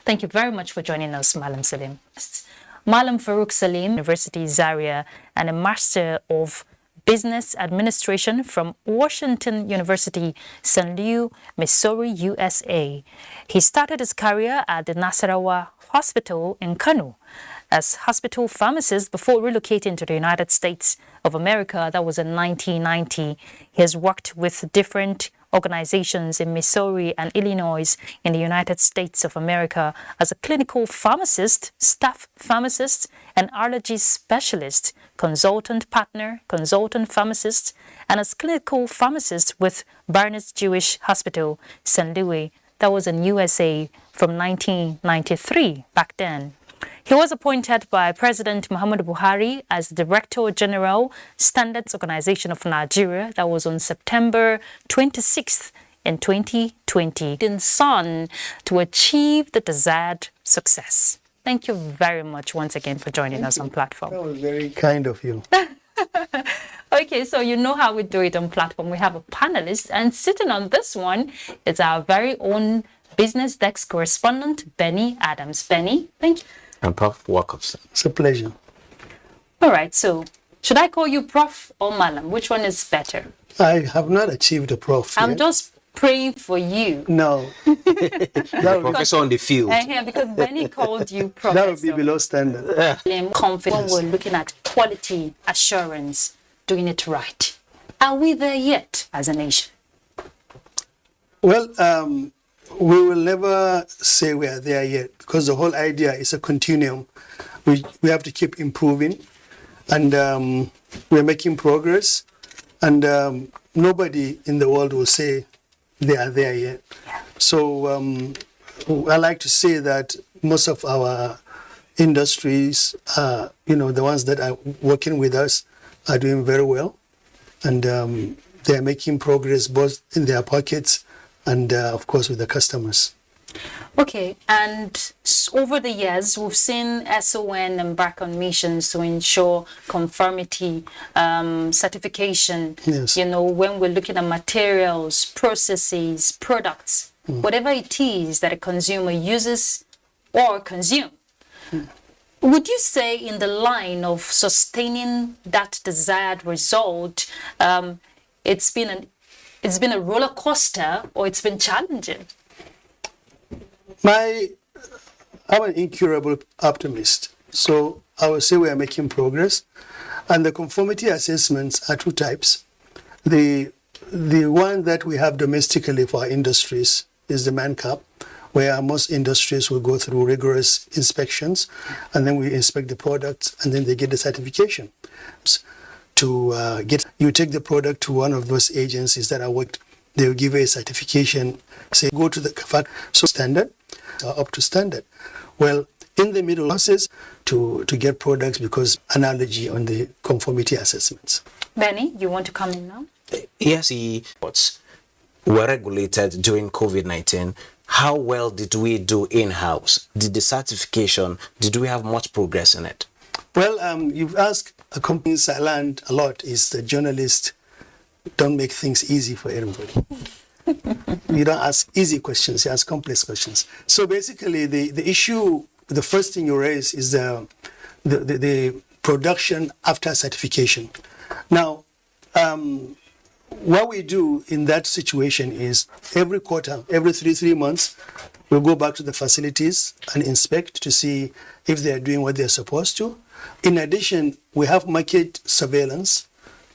Thank you very much for joining us, Malam Salim. Malam Farouk Salim, University Zaria, and a Master of Business Administration from Washington University, St. Louis, Missouri, USA. He started his career at the Nasarawa Hospital in Kano as hospital pharmacist before relocating to the United States of America. That was in 1990. He has worked with different organizations in Missouri and Illinois in the United States of America as a clinical pharmacist, staff pharmacist, and allergy specialist, consultant partner, consultant pharmacist, and as clinical pharmacist with Barnes Jewish Hospital, St. Louis. That was in USA from 1993 back then. He was appointed by President Muhammadu Buhari as Director General, Standards Organization of Nigeria. That was on September 26th in 2020. In son to achieve the desired success. Thank you very much once again for joining us on platform. That was very kind of you. Okay, so you know how we do it on platform. We have a panelist, and sitting on this one is our very own Business Desk correspondent, Benny Adams. Benny, thank you. And Prof, welcome, sir. It's a pleasure. All right, so should I call you Prof or Malam? Which one is better? I have not achieved a prof I'm yet. just praying for you. No. Professor on the field. Because Benny called you Professor. That would be below standard. I'm confident when we're looking at quality assurance, doing it right. Are we there yet as a nation? Well, we will never say we are there yet because the whole idea is a continuum. We have to keep improving, and we're making progress, and nobody in the world will say they are there yet. So I like to say that most of our industries, the ones that are working with us are doing very well, and they're making progress both in their pockets and of course with the customers. Okay, and over the years, we've seen SON embark on missions to ensure conformity, certification. Yes. When we're looking at materials, processes, products, whatever it is that a consumer uses or consume. Would you say in the line of sustaining that desired result, it's been a roller coaster or it's been challenging? I'm an incurable optimist, so I will say we are making progress. And the conformity assessments are two types. The one that we have domestically for our industries is the MANCAP, where most industries will go through rigorous inspections, and then we inspect the products, and then they get the certification. You take the product to one of those agencies that are worked, they will give you a certification, say go to the standard, up to standard. Well, in the middle process to get products because analogy on the conformity assessments. Benny, you want to come in now? Yes, were regulated during COVID-19. How well did we do in-house? Did the certification, did we have much progress in it? Well, you've asked a companies I learned a lot is the journalists don't make things easy for everybody. You don't ask easy questions, you ask complex questions. So basically the issue, the first thing you raise is the production after certification. Now, what we do in that situation is every quarter, every three months, we'll go back to the facilities and inspect to see if they are doing what they're supposed to. In addition, we have market surveillance.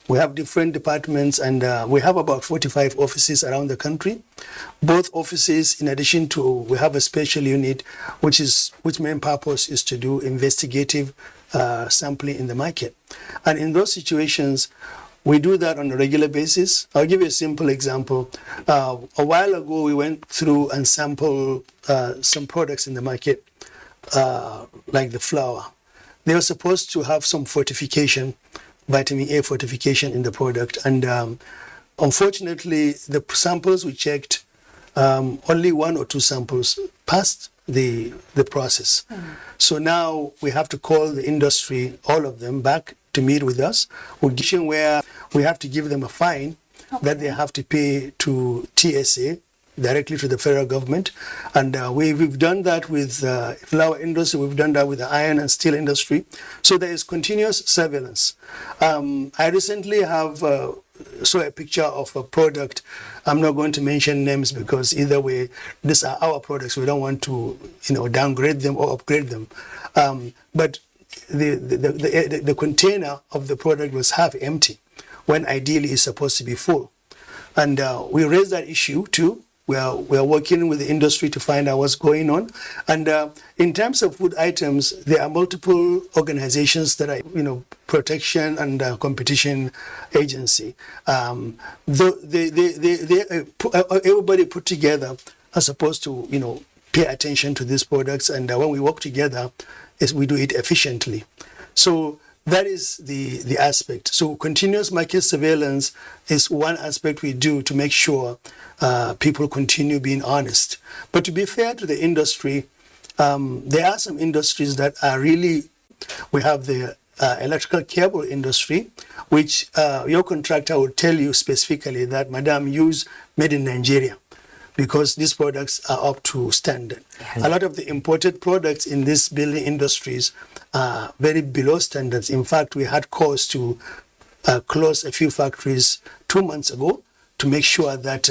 We have different departments, and we have about 45 offices around the country. Both offices, in addition to, we have a special unit, which main purpose is to do investigative sampling in the market. And in those situations, we do that on a regular basis. I'll give you a simple example. A while ago, we went through and sampled some products in the market, like the flour. They were supposed to have some fortification, vitamin A fortification in the product. And unfortunately, the samples we checked, only 1 or 2 samples passed the process. So now we have to call the industry, all of them, back to meet with us, where we have to give them a fine that they have to pay to TSA directly to the federal government. And we've done that with flower industry, we've done that with the iron and steel industry. So there is continuous surveillance. I recently have saw a picture of a product. I'm not going to mention names because either way, these are our products. We don't want to, downgrade them or upgrade them. But the container of the product was half empty, when ideally it's supposed to be full. And we raised that issue too. We are working with the industry to find out what's going on. And in terms of food items, there are multiple organizations that are, protection and competition agency. Everybody put together are supposed to, pay attention to these products. And when we work together, we do it efficiently. So that is the aspect. So continuous market surveillance is one aspect we do to make sure people continue being honest. But to be fair to the industry, there are some industries that are really, we have the electrical cable industry, which your contractor will tell you specifically that, Madam, use made in Nigeria, because these products are up to standard. Yes. A lot of the imported products in these building industries are very below standards. In fact, we had cause to close a few factories 2 months ago to make sure that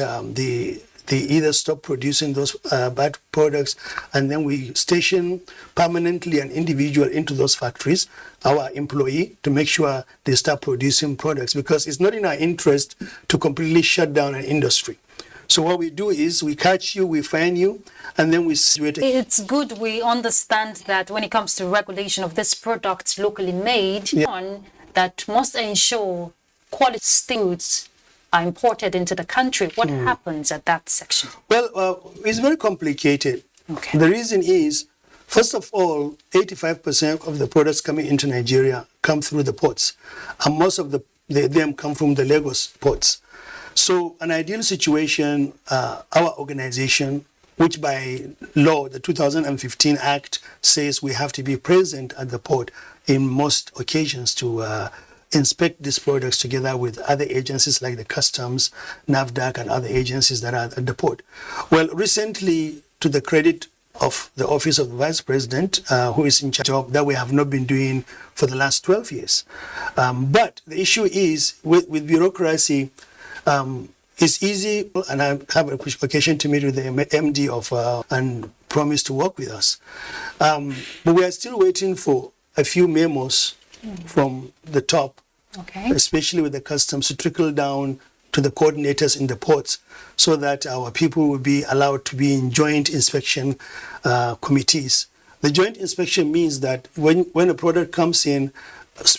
they either stop producing those bad products, and then we station permanently an individual into those factories, our employee, to make sure they start producing products, because it's not in our interest to completely shut down an industry. So what we do is we catch you, we fine you, and then we situate. It's good we understand that when it comes to regulation of this product locally made, that must ensure quality goods are imported into the country. What happens at that section? Well, it's very complicated. Okay. The reason is, first of all, 85% of the products coming into Nigeria come through the ports, and most of them come from the Lagos ports. So an ideal situation, our organization, which by law, the 2015 Act says we have to be present at the port in most occasions to inspect these products together with other agencies like the Customs, NAFDAC, and other agencies that are at the port. Well, recently, to the credit of the Office of the Vice President, who is in charge of that, we have not been doing for the last 12 years. But the issue is, with bureaucracy, it's easy, and I have an occasion to meet with the MD of and promise to work with us. But we are still waiting for a few memos from the top, especially with the Customs, to trickle down to the coordinators in the ports, so that our people will be allowed to be in joint inspection committees. The joint inspection means that when a product comes in,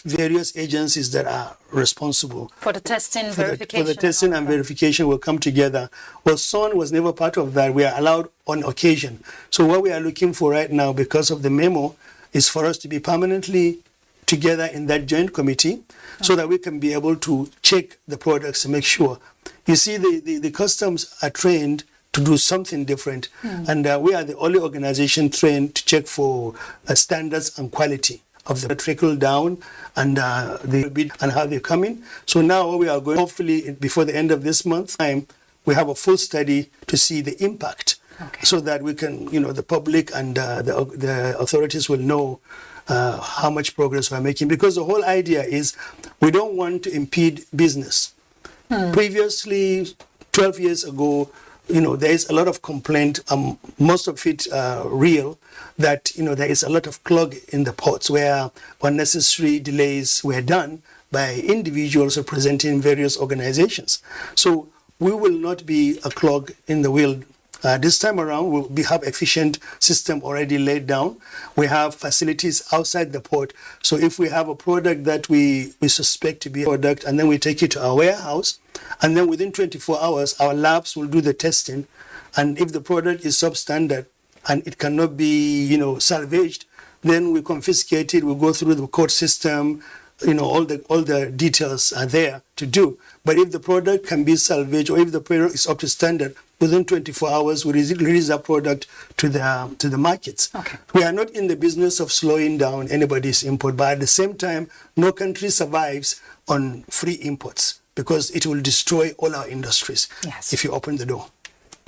various agencies that are responsible for the testing, verification. For the testing and verification will come together. Well, SON was never part of that. We are allowed on occasion. So what we are looking for right now, because of the memo, is for us to be permanently together in that joint committee, so that we can be able to check the products to make sure. You see, the Customs are trained to do something different, and we are the only organization trained to check for standards and quality of the trickle down and and how they come in. So now we are going, hopefully before the end of this month time, we have a full study to see the impact, so that we can, the public and the authorities will know how much progress we're making. Because the whole idea is we don't want to impede business. Previously, 12 years ago, there is a lot of complaint, most of it real, that, there is a lot of clog in the ports where unnecessary delays were done by individuals representing various organizations. So we will not be a clog in the wheel. This time around, we have efficient system already laid down. We have facilities outside the port. So if we have a product that we suspect to be a product, and then we take it to our warehouse, and then within 24 hours, our labs will do the testing. And if the product is substandard and it cannot be, salvaged, then we confiscate it. We go through the court system. All the details are there to do. But if the product can be salvaged, or if the product is up to standard, within 24 hours, we release that product to the markets. We are not in the business of slowing down anybody's import, but at the same time, no country survives on free imports, because it will destroy all our industries if you open the door.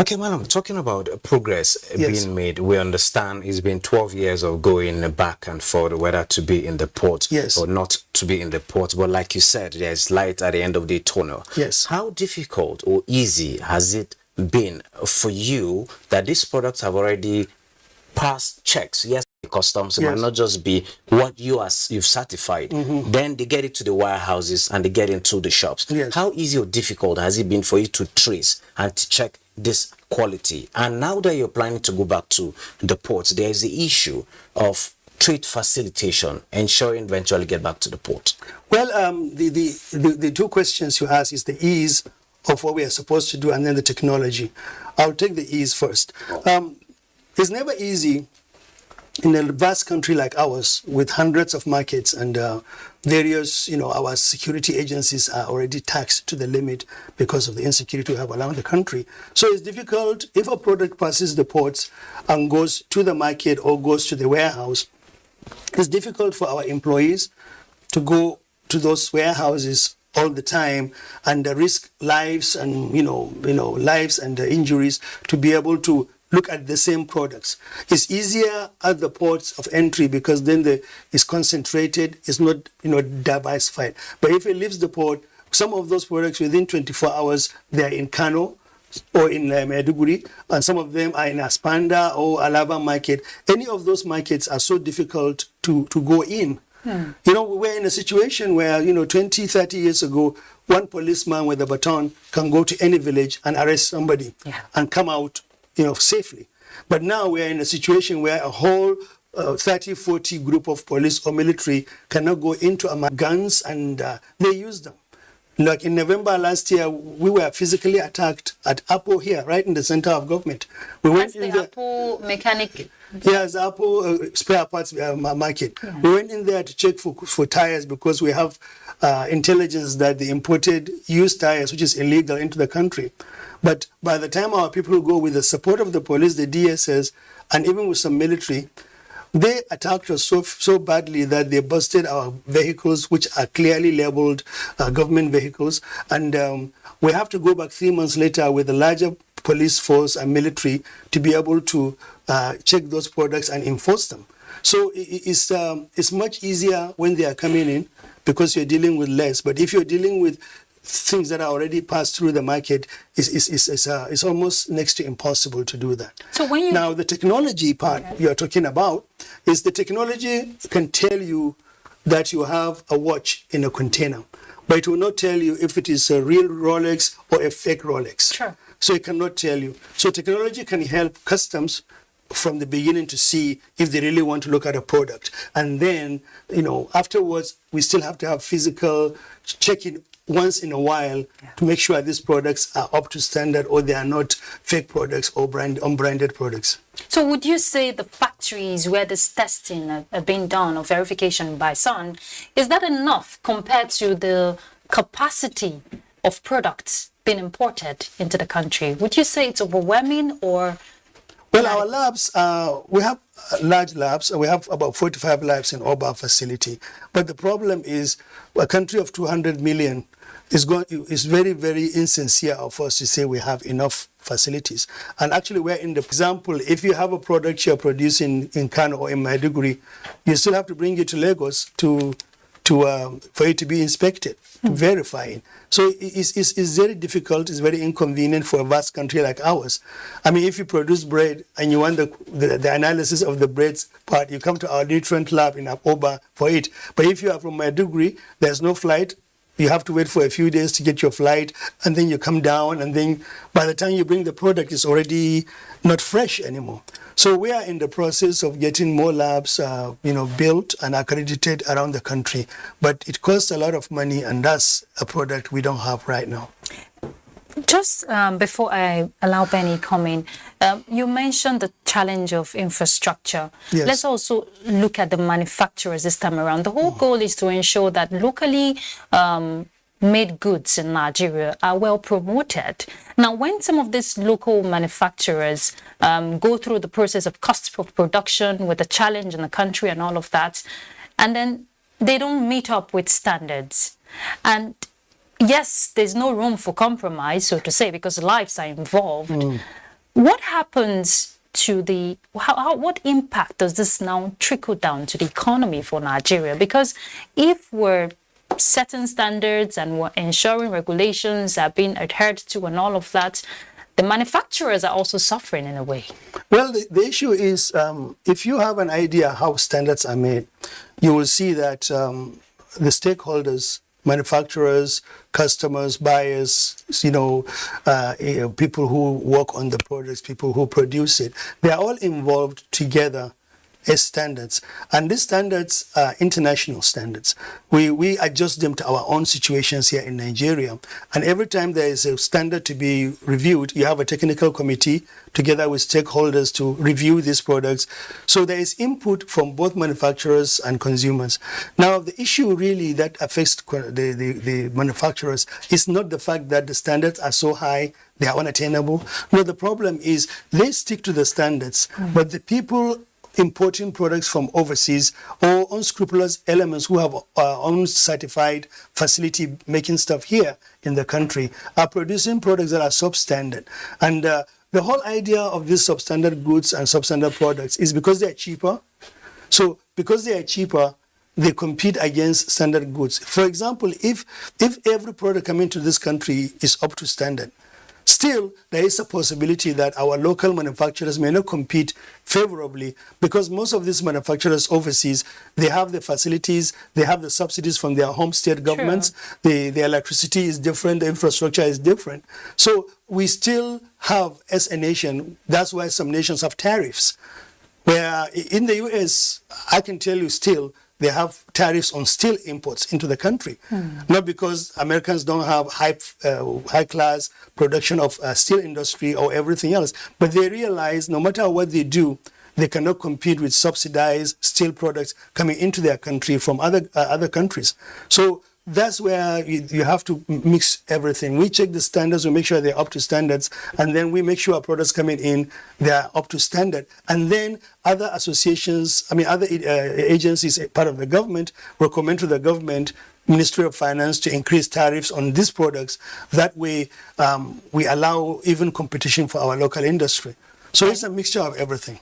Okay, madam, talking about progress Yes. being made, we understand it's been 12 years of going back and forth, whether to be in the port Yes. or not to be in the port. But like you said, there's light at the end of the tunnel. Yes. How difficult or easy has it been for you that these products have already passed checks? Yes, the customs, it might Yes. not just be what you've certified. Then they get it to the warehouses and they get into the shops. Yes. How easy or difficult has it been for you to trace and to check this quality? And now that you're planning to go back to the ports, there is the issue of trade facilitation, ensuring eventually get back to the port. Well, the two questions you asked is the ease of what we are supposed to do and then the technology. I'll take the ease first. It's never easy in a vast country like ours with hundreds of markets and various, our security agencies are already taxed to the limit because of the insecurity we have around the country. So it's difficult if a product passes the ports and goes to the market or goes to the warehouse. It's difficult for our employees to go to those warehouses all the time and risk lives and lives and injuries to be able to look at the same products. It's easier at the ports of entry because then it's concentrated, it's not diversified. But if it leaves the port, some of those products within 24 hours they're in Kano or in Maiduguri, and some of them are in Aspanda or Alaba market. Any of those markets are so difficult to go in. We're in a situation where 20, 30 years ago, one policeman with a baton can go to any village and arrest somebody and come out safely. But now we're in a situation where a whole 30, 40 group of police or military cannot go into guns and they use them. Like in November last year, we were physically attacked at Apple here, right in the center of government. We went in the Apple mechanic. Yes, Apple spare parts market. Yeah. We went in there to check for tires because we have intelligence that they imported used tires, which is illegal, into the country. But by the time our people go with the support of the police, the DSS, and even with some military, they attacked us so badly that they busted our vehicles, which are clearly labeled government vehicles. And we have to go back 3 months later with a larger police force and military to be able to check those products and enforce them. So it's much easier when they are coming in because you're dealing with less. But if you're dealing with things that are already passed through the market, it's almost next to impossible to do that. So when now the technology part you're talking about is the technology can tell you that you have a watch in a container, but it will not tell you if it is a real Rolex or a fake Rolex. Sure. So it cannot tell you. So technology can help customs from the beginning to see if they really want to look at a product. And then, afterwards, we still have to have physical checking once in a while to make sure these products are up to standard or they are not fake products or unbranded products. So would you say the factories where this testing are being done or verification by Sun, is that enough compared to the capacity of products being imported into the country? Would you say it's overwhelming or? Well, our labs, we have large labs. We have about 45 labs in our facility. But the problem is a country of 200 million is very, very insincere of us to say we have enough facilities. And actually, we're in the example, if you have a product you're producing in Kano or in Maiduguri, you still have to bring it to Lagos for it to be inspected, to verify it. So it's very difficult, it's very inconvenient for a vast country like ours. I mean, if you produce bread and you want the analysis of the bread's part, you come to our nutrient lab in Abuja for it. But if you are from Maiduguri, there's no flight. You have to wait for a few days to get your flight, and then you come down, and then by the time you bring the product, it's already not fresh anymore. So we are in the process of getting more labs, built and accredited around the country. But it costs a lot of money, and that's a product we don't have right now. Just before I allow Benny comment, you mentioned the challenge of infrastructure. Yes. Let's also look at the manufacturers this time around. The whole goal is to ensure that locally made goods in Nigeria are well promoted. Now, when some of these local manufacturers go through the process of cost of production with the challenge in the country and all of that, and then they don't meet up with standards, and yes, there's no room for compromise, so to say, because lives are involved. What happens to what impact does this now trickle down to the economy for Nigeria? Because if we're setting standards and we're ensuring regulations are being adhered to and all of that, the manufacturers are also suffering in a way. Well, the issue is, if you have an idea how standards are made, you will see that the stakeholders, manufacturers, customers, buyers, people who work on the products, people who produce it, they are all involved together as standards. And these standards are international standards. We adjust them to our own situations here in Nigeria. And every time there is a standard to be reviewed, you have a technical committee together with stakeholders to review these products. So there is input from both manufacturers and consumers. Now, the issue really that affects the manufacturers is not the fact that the standards are so high, they are unattainable. No, the problem is they stick to the standards, but the people importing products from overseas or unscrupulous elements who have uncertified facility making stuff here in the country are producing products that are substandard. And the whole idea of these substandard goods and substandard products is because they are cheaper. So because they are cheaper, they compete against standard goods. For example, if every product coming to this country is up to standard, still, there is a possibility that our local manufacturers may not compete favorably because most of these manufacturers overseas, they have the facilities, they have the subsidies from their home state governments, the electricity is different, the infrastructure is different. So we still have, as a nation, that's why some nations have tariffs. Where in the US, I can tell you still, they have tariffs on steel imports into the country. Not because Americans don't have high class production of steel industry or everything else, but they realize no matter what they do, they cannot compete with subsidized steel products coming into their country from other countries. So that's where you have to mix everything. We check the standards, we make sure they're up to standards, and then we make sure our products coming in, they're up to standard. And then other associations, other agencies, part of the government, recommend to the government, Ministry of Finance, to increase tariffs on these products. That way, we allow even competition for our local industry. So it's a mixture of everything.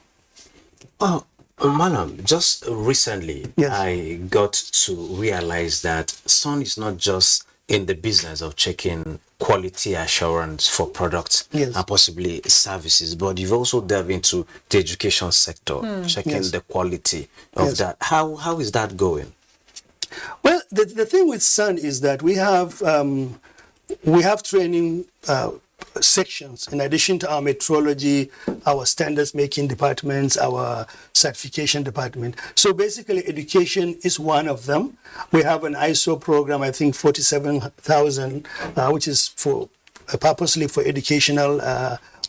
Oh, Madam, just recently, Yes. I got to realize that Sun is not just in the business of checking quality assurance for products Yes. and possibly services, but you've also delved into the education sector, checking Yes. the quality of Yes. that. How is that going? Well, the thing with Sun is that we have training sections in addition to our metrology, our standards making departments, our certification department. So basically education is one of them. We have an ISO program, I think 47,000, which is purposely for educational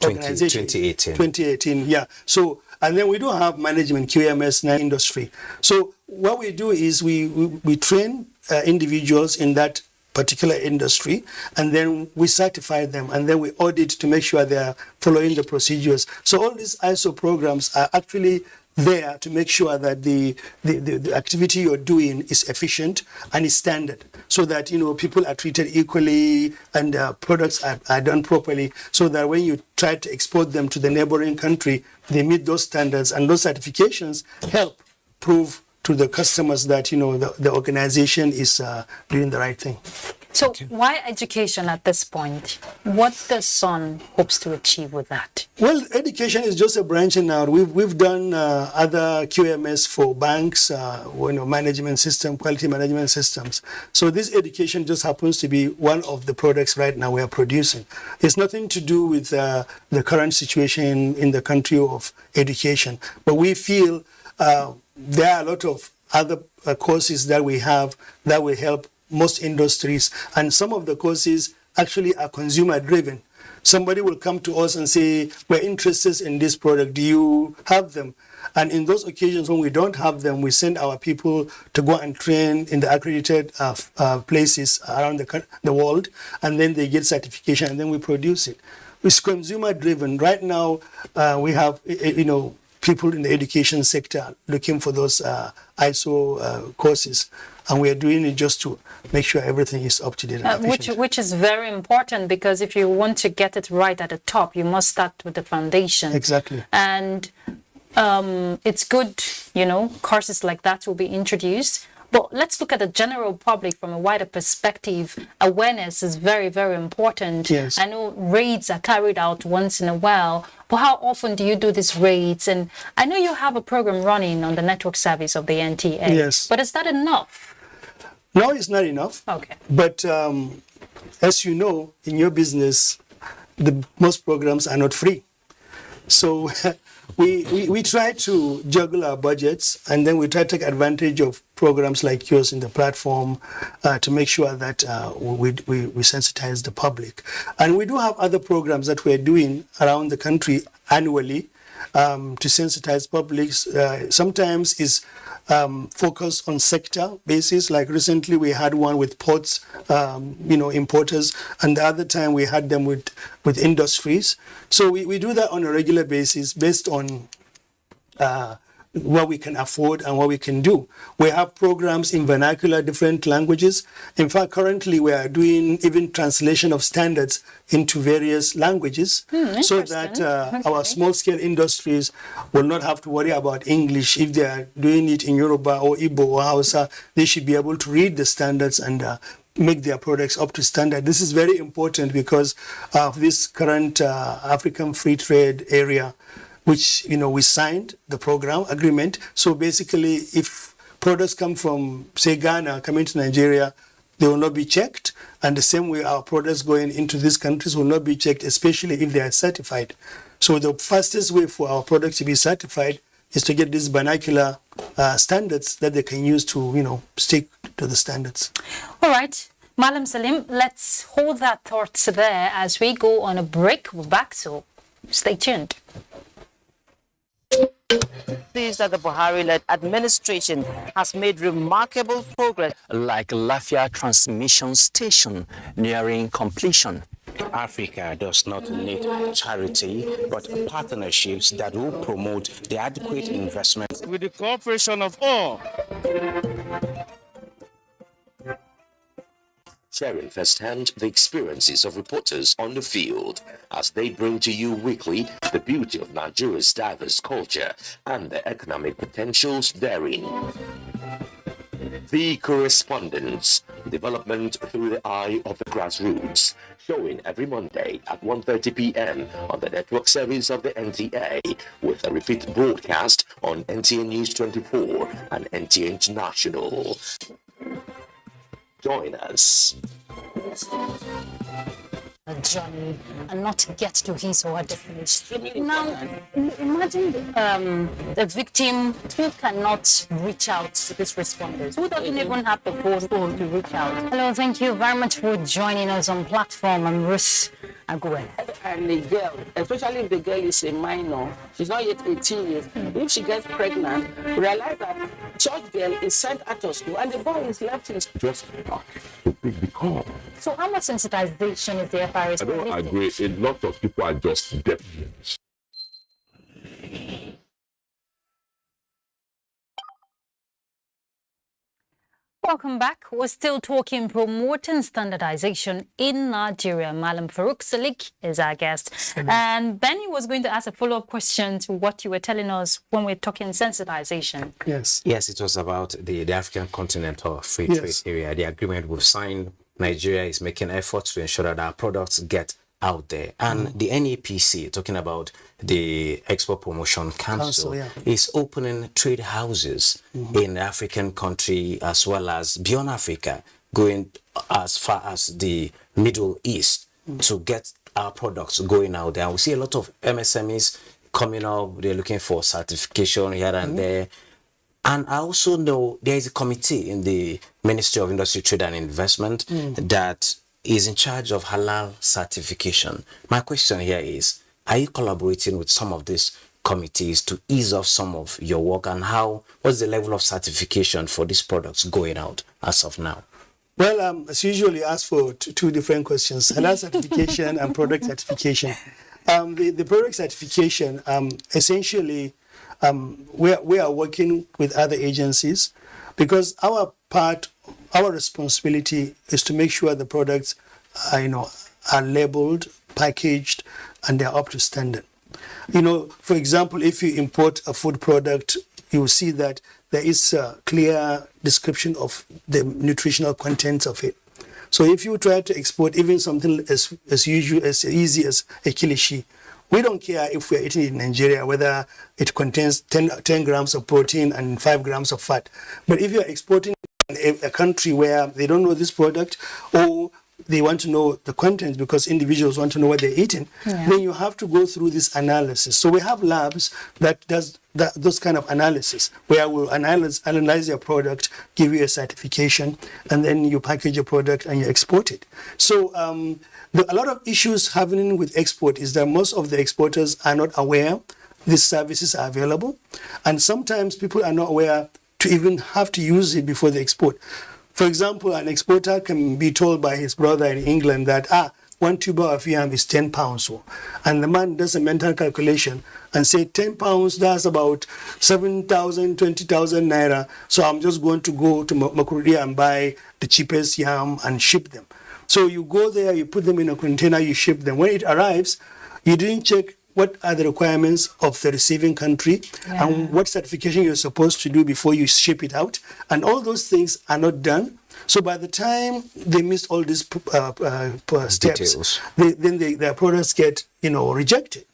organization. 2018. 2018, yeah. So, and then we do have management, QMS, industry. So what we do is we train individuals in that particular industry, and then we certify them, and then we audit to make sure they are following the procedures. So all these ISO programs are actually there to make sure that the activity you're doing is efficient and is standard, so that people are treated equally and products are done properly, so that when you try to export them to the neighboring country, they meet those standards, and those certifications help prove to the customers that the organization is doing the right thing. So why education at this point? What does Sun hopes to achieve with that? Well, education is just a branching out. We've done other QMS for banks, management system, quality management systems. So this education just happens to be one of the products right now we are producing. It's nothing to do with the current situation in the country of education, but we feel there are a lot of other courses that we have that will help most industries, and some of the courses actually are consumer driven. Somebody will come to us and say, we're interested in this product, do you have them? And in those occasions when we don't have them, we send our people to go and train in the accredited places around the world, and then they get certification, and then we produce it. It's consumer driven. Right now, we have people in the education sector looking for those ISO courses. and we are doing it just to make sure everything is up to date. And efficient. Which is very important, because if you want to get it right at the top, you must start with the foundation. Exactly. And it's good, courses like that will be introduced. But let's look at the general public from a wider perspective. Awareness is very, very important. Yes. I know raids are carried out once in a while, but how often do you do these raids? And I know you have a program running on the network service of the NTA. Yes. But is that enough? No, it's not enough. Okay. But as you know, in your business, most programs are not free. So we try to juggle our budgets, and then we try to take advantage of programs like yours in the platform to make sure that we sensitize the public. And we do have other programs that we're doing around the country annually to sensitize publics. Sometimes is focused on sector basis. Like recently we had one with ports, importers, and the other time we had them with industries. So we do that on a regular basis based on what we can afford and what we can do. We have programs in vernacular, different languages. In fact, currently we are doing even translation of standards into various languages so that our small-scale industries will not have to worry about English. If they are doing it in Yoruba or Igbo or Hausa, they should be able to read the standards and make their products up to standard. This is very important because of this current African free trade area, which, we signed the program agreement. So basically, if products come from, say, Ghana, coming to Nigeria, they will not be checked. And the same way our products going into these countries will not be checked, especially if they are certified. So the fastest way for our products to be certified is to get these vernacular standards that they can use to, stick to the standards. All right. Malam Salim, let's hold that thought there as we go on a break. We're back, so stay tuned. Is that the Buhari-led administration has made remarkable progress, like Lafia Transmission Station nearing completion. Africa does not need charity, but partnerships that will promote the adequate investment with the cooperation of all. Sharing firsthand the experiences of reporters on the field as they bring to you weekly the beauty of Nigeria's diverse culture and the economic potentials therein. The Correspondents, development through the eye of the grassroots, showing every Monday at 1:30 p.m. on the network service of the NTA, with a repeat broadcast on NTA News 24 and NTA International. Join us. A journey and not get to his or her destination. Now, imagine the victim who cannot reach out to these responders, who doesn't even have the phone to reach out. Hello, thank you very much for joining us on platform. I'm Ruth Agwe. And the girl, especially if the girl is a minor, she's not yet 18 years, if she gets pregnant, realize that church girl is sent out of school and the boy is left in school. Just to pick the call. So how much sensitization is there? I don't agree. A lot of people are just deaf. Welcome back. We're still talking promoting standardization in Nigeria. Malam Farouk Salik is our guest. And Benny was going to ask a follow-up question to what you were telling us when we're talking sensitization. Yes. Yes, it was about the African continent or free trade area. The agreement we've signed, Nigeria is making efforts to ensure that our products get out there. And the NEPC, talking about the Export Promotion Council, is opening trade houses in the African country as well as beyond Africa, going as far as the Middle East to get our products going out there. And we see a lot of MSMEs coming up. They're looking for certification here and there. And I also know there is a committee in the Ministry of Industry, Trade and Investment that is in charge of halal certification. My question here is, are you collaborating with some of these committees to ease off some of your work, and what's the level of certification for these products going out as of now? Well, as usual, you ask for two different questions, halal certification and product certification. The product certification, essentially, we are working with other agencies because our part our responsibility is to make sure the products are labeled, packaged, and they're up to standard. For example, if you import a food product, you will see that there is a clear description of the nutritional contents of it. So if you try to export even something as easy as a kilishi, we don't care if we're eating it in Nigeria, whether it contains 10 grams of protein and 5 grams of fat. But if you're exporting a country where they don't know this product, or they want to know the contents because individuals want to know what they're eating, then you have to go through this analysis. So we have labs that does those kind of analysis, where we'll analyze your product, give you a certification, and then you package your product and you export it. So a lot of issues happening with export is that most of the exporters are not aware these services are available, and sometimes people are not aware to even have to use it before they export. For example, an exporter can be told by his brother in England that, 1 tuber of yam is 10 pounds. And the man does a mental calculation and say 10 pounds, that's about 7,000, 20,000 naira. So I'm just going to go to Makurdi and buy the cheapest yam and ship them. So you go there, you put them in a container, you ship them. When it arrives, you didn't check what are the requirements of the receiving country and what certification you're supposed to do before you ship it out. And all those things are not done. So by the time they miss all these steps, their products get rejected.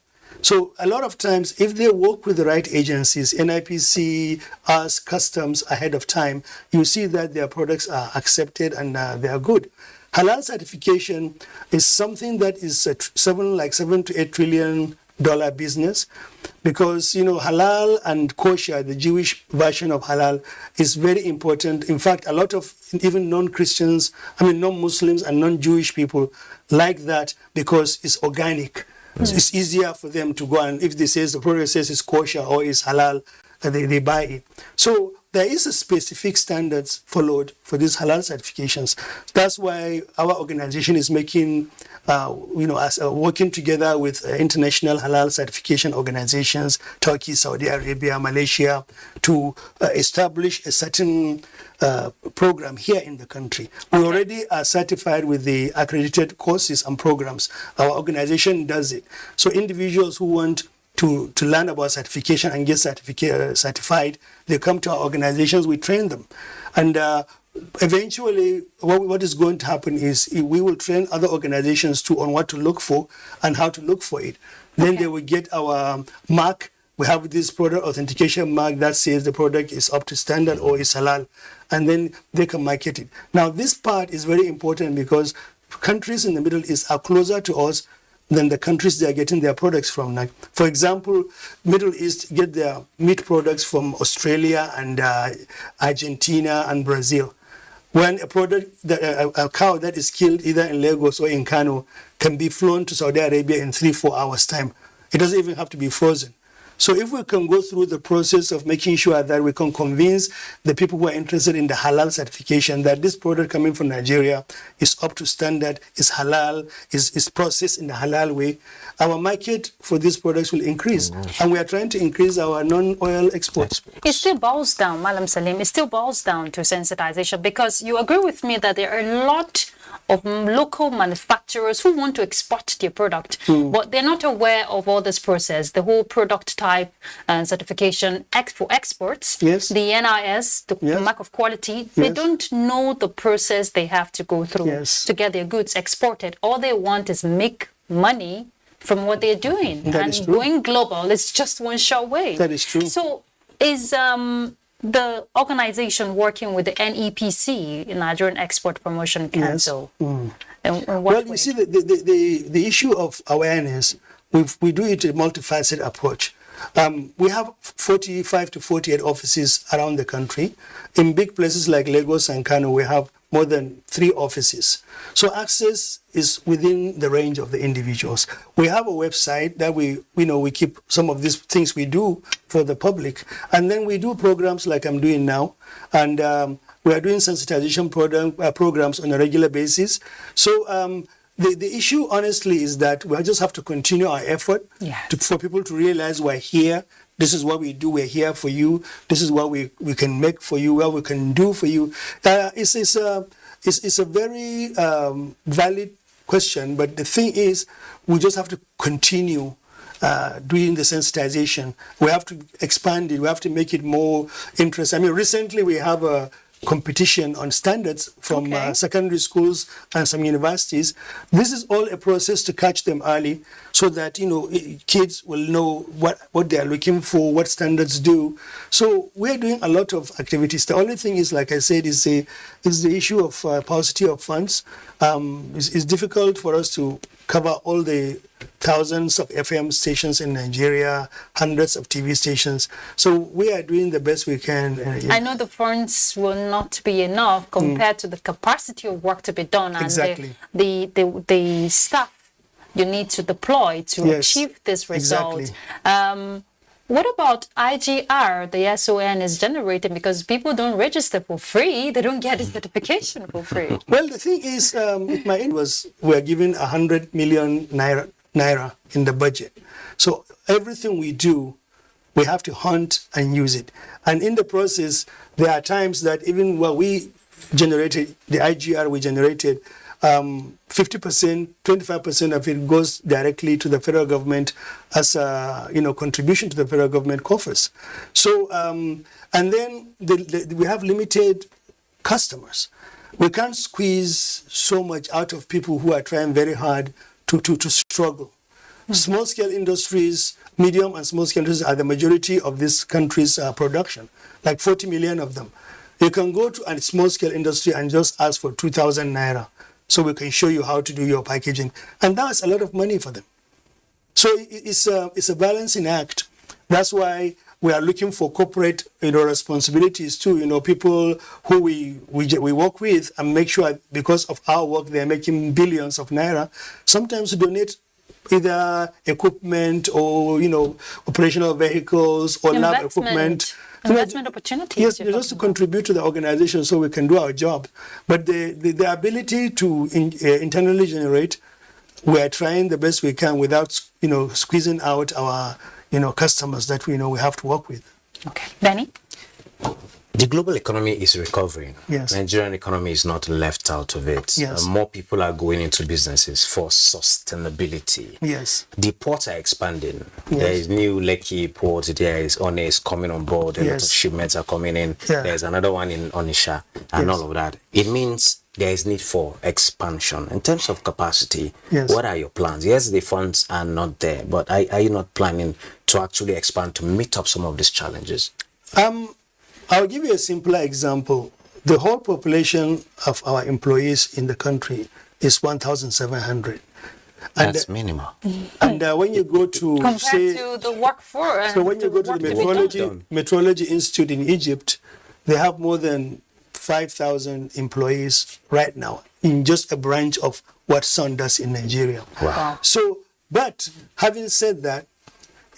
So a lot of times, if they work with the right agencies, NIPC, us, customs, ahead of time, you see that their products are accepted and they are good. Halal certification is something that is $7 to $8 trillion business, because halal and kosher, the Jewish version of halal, is very important. In fact, a lot of even non-Christians, non-Muslims and non-Jewish people like that because it's organic. It's easier for them to go, and if the product says it's kosher or it's halal, they buy it. So there is a specific standards followed for these halal certifications. That's why our organization is making, working together with international halal certification organizations, Turkey, Saudi Arabia, Malaysia, to establish a certain program here in the country. We already are certified with the accredited courses and programs. Our organization does it. So individuals who want to learn about certification and get certified, they come to our organizations, we train them. And eventually, what is going to happen is we will train other organizations too on what to look for and how to look for it. Then they will get our mark. We have this product authentication mark that says the product is up to standard or is halal, and then they can market it. Now, this part is very important because countries in the Middle East are closer to us than the countries they are getting their products from. Like, for example, Middle East get their meat products from Australia and Argentina and Brazil. When a cow that is killed either in Lagos or in Kano can be flown to Saudi Arabia in 3-4 hours time. It doesn't even have to be frozen. So if we can go through the process of making sure that we can convince the people who are interested in the halal certification that this product coming from Nigeria is up to standard, is halal, is processed in the halal way, our market for these products will increase. And we are trying to increase our non-oil exports. It still boils down, Malam Salim, it still boils down to sensitization, because you agree with me that there are a lot of local manufacturers who want to export their product, but they're not aware of all this process, the whole product type and certification for exports, the NIS, the mark of quality. They don't know the process they have to go through to get their goods exported. All they want is make money from what they're doing. And going global is just one short way. That is true. So is the organization working with the NEPC, Nigerian Export Promotion Council? Well, you see, the issue of awareness, we do it a multifaceted approach. We have 45 to 48 offices around the country. In big places like Lagos and Kano, we have more than 3 offices. So access is within the range of the individuals. We have a website that we keep some of these things we do for the public. And then we do programs like I'm doing now. And we are doing sensitization programs on a regular basis. So the issue, honestly, is that we just have to continue our effort for people to realize we're here, This is what we do. We're here for you. This is what we can make for you, what we can do for you. It's a very valid question, but the thing is, we just have to continue doing the sensitization. We have to expand it. We have to make it more interesting. I mean, recently we have a competition on standards from secondary schools and some universities. This is all a process to catch them early, so that kids will know what they are looking for, what standards do. So we're doing a lot of activities. The only thing is, like I said, is the issue of paucity of funds. It's difficult for us to cover all the thousands of FM stations in Nigeria, hundreds of TV stations. So we are doing the best we can. I know the funds will not be enough compared to the capacity of work to be done and the staff you need to deploy to achieve this result. Exactly. What about IGR, the SON is generating? Because people don't register for free, they don't get a certification for free. Well, the thing is, my end was we're given 100 million naira in the budget. So everything we do, we have to hunt and use it. And in the process, there are times that even what we generated, the IGR we generated, 50%, 25% of it goes directly to the federal government as a contribution to the federal government coffers. So, and then we have limited customers. We can't squeeze so much out of people who are trying very hard to struggle. Small-scale industries, medium and small-scale industries are the majority of this country's production, like 40 million of them. You can go to a small-scale industry and just ask for 2,000 naira, so we can show you how to do your packaging. And that's a lot of money for them. So it's a balancing act. That's why we are looking for corporate responsibilities too. People who we work with, and make sure because of our work they're making billions of naira. Sometimes we donate either equipment or operational vehicles or lab equipment. Investment opportunities. Yes, just to contribute to the organization so we can do our job. But the ability to internally generate, we are trying the best we can without squeezing out our customers that we have to work with. Okay, Benny. The global economy is recovering. Yes. Nigerian economy is not left out of it. Yes. More people are going into businesses for sustainability. Yes. The ports are expanding. Yes. There is new Lekki port. There is Ones coming on board. A lot of shipments are coming in. Yeah. There's another one in Onisha and all of that. It means there is need for expansion. In terms of capacity, what are your plans? Yes, the funds are not there, but are you not planning to actually expand to meet up some of these challenges? I'll give you a simpler example. The whole population of our employees in the country is 1,700. That's minimal. And when you go to compared to the workforce, so when you go to the Meteorology Institute in Egypt, they have more than 5,000 employees right now in just a branch of what Sun does in Nigeria. Wow. So, but having said that,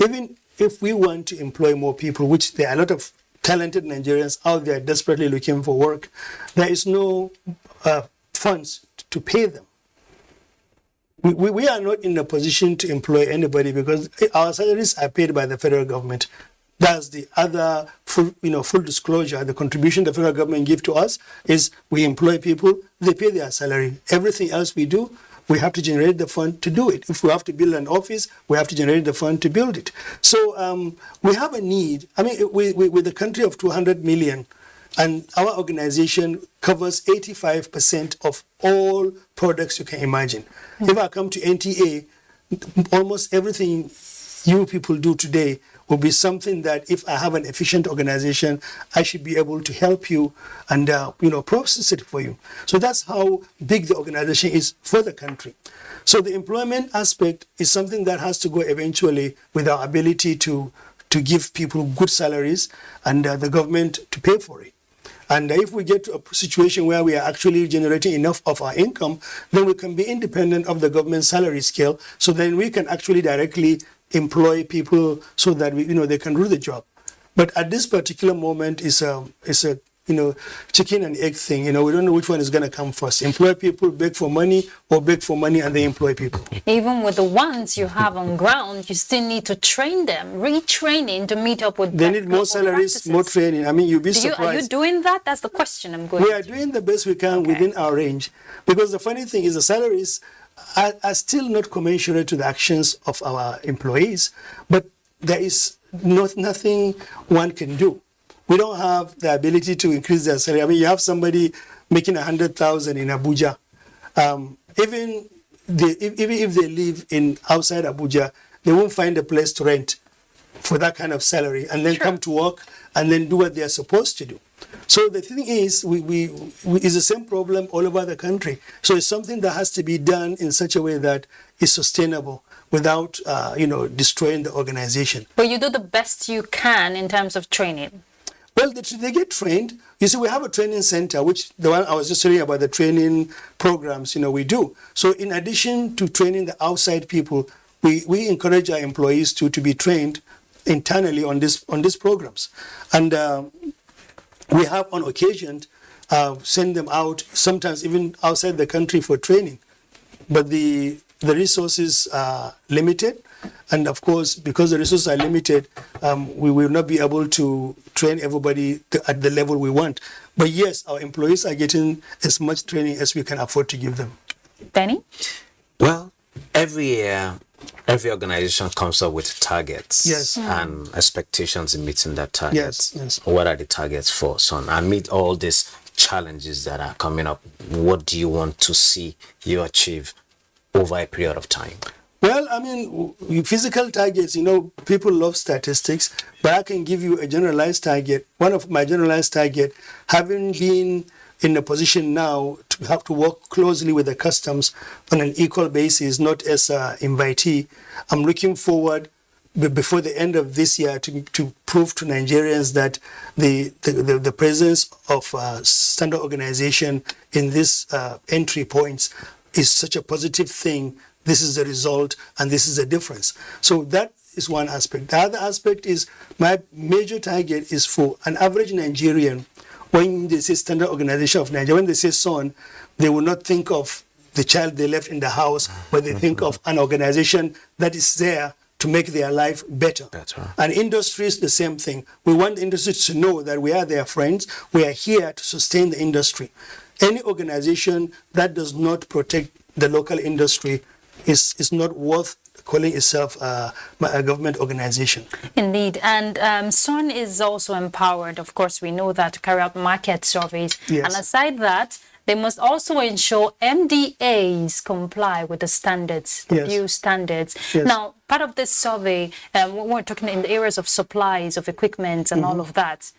even if we want to employ more people, which there are a lot of talented Nigerians out there desperately looking for work, there is no funds to pay them. We are not in a position to employ anybody because our salaries are paid by the federal government. That's the other full disclosure. The contribution the federal government gives to us is we employ people, they pay their salary. Everything else we do, we have to generate the fund to do it. If we have to build an office, we have to generate the fund to build it. So we have a need. I mean, with a country of 200 million, and our organization covers 85% of all products you can imagine. If I come to NTA, almost everything you people do today will be something that if I have an efficient organization, I should be able to help you and process it for you. So that's how big the organization is for the country. So the employment aspect is something that has to go eventually with our ability to give people good salaries and the government to pay for it. And if we get to a situation where we are actually generating enough of our income, then we can be independent of the government salary scale. So then we can actually directly employ people so that they can do the job. But at this particular moment, it's a chicken and egg thing. We don't know which one is going to come first. Employ people, beg for money, or beg for money and they employ people. Even with the ones you have on ground, you still need to train them, retraining to meet up with. They need more salaries, practices. more training. I mean, you'll be surprised. Are you doing that? That's the question I'm going. We are doing the best we can within our range, because the funny thing is the salaries are still not commensurate to the actions of our employees, but there is nothing one can do. We don't have the ability to increase their salary. I mean, you have somebody making 100,000 in Abuja. Even if they live outside Abuja, they won't find a place to rent for that kind of salary, and then come to work and then do what they are supposed to do. So the thing is, it's the same problem all over the country. So it's something that has to be done in such a way that is sustainable without, destroying the organization. But you do the best you can in terms of training. Well, they get trained. You see, we have a training center, which the one I was just telling you about, the training programs, we do. So in addition to training the outside people, we encourage our employees to be trained internally on these programs. And we have on occasion send them out, sometimes even outside the country for training. But the resources are limited. And of course, because the resources are limited, we will not be able to train everybody at the level we want. But yes, our employees are getting as much training as we can afford to give them. Benny? Well, every year, every organization comes up with targets and expectations in meeting that target. Yes. What are the targets for SON? And meet all these challenges that are coming up. What do you want to see you achieve over a period of time? Well, I mean, physical targets, people love statistics, but I can give you a generalized target. One of my generalized target, having been in a position now to have to work closely with the customs on an equal basis, not as an invitee, I'm looking forward before the end of this year to prove to Nigerians that the presence of standard organization in these entry points is such a positive thing. This is the result, and this is the difference. So that is one aspect. The other aspect is my major target is for an average Nigerian. When they say Standard Organization of Nigeria, when they say SON, they will not think of the child they left in the house, but they think of an organization that is there to make their life better. And industries, the same thing. We want industries to know that we are their friends. We are here to sustain the industry. Any organization that does not protect the local industry is not worth calling itself a government organization. Indeed. And SON is also empowered, of course, we know that, to carry out market surveys. Yes. And aside that, they must also ensure MDAs comply with the standards, the new standards. Yes. Now, part of this survey, when we're talking in the areas of supplies, of equipment and all of that,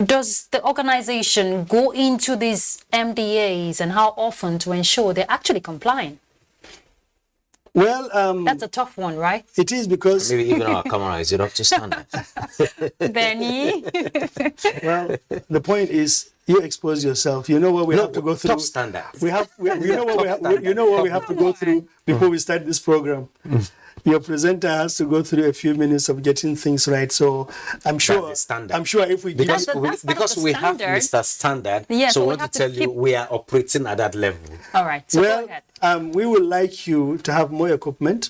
does the organization go into these MDAs and how often to ensure they're actually complying? Well, that's a tough one, right? It is, because Maybe even our camera, is it up to standard? Benny? Well, the point is, you expose yourself. You know what we have to go through. Top standard. You know what we have to go through before we start this program. Your presenter has to go through a few minutes of getting things right. So I'm sure if we because that's we have standard. Mr. Standard, Yeah, so so we we want have to to tell you keep- we are operating at that level. All right, so go ahead. We would like you to have more equipment.